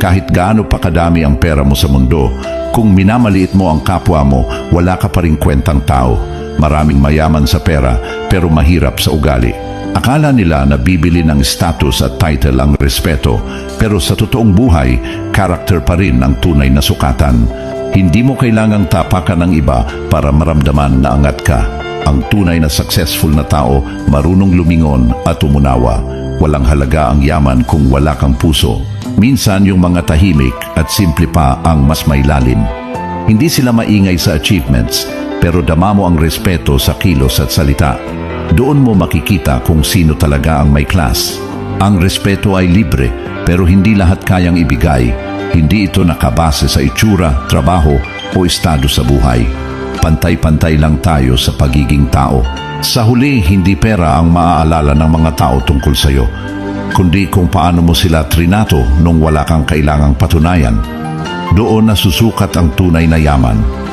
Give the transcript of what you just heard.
Kahit gaano pa kadami ang pera mo sa mundo, kung minamaliit mo ang kapwa mo, wala ka pa ring kwentang tao. Maraming mayaman sa pera, pero mahirap sa ugali. Akala nila na bibili ng status at title ang respeto, pero sa totoong buhay, character pa rin ang tunay na sukatan. Hindi mo kailangang tapakan ng iba para maramdaman na angat ka. Ang tunay na successful na tao, marunong lumingon at umunawa. Walang halaga ang yaman kung wala kang puso. Minsan yung mga tahimik at simple pa ang mas may lalim. Hindi sila maingay sa achievements, pero dama mo ang respeto sa kilos at salita. Doon mo makikita kung sino talaga ang may class. Ang respeto ay libre, pero hindi lahat kayang ibigay. Hindi ito nakabase sa itsura, trabaho o estado sa buhay. Pantay-pantay lang tayo sa pagiging tao. Sa huli, hindi pera ang maaalala ng mga tao tungkol sa'yo, kundi kung paano mo sila trinato nung wala kang kailangang patunayan. Doon nasusukat ang tunay na yaman.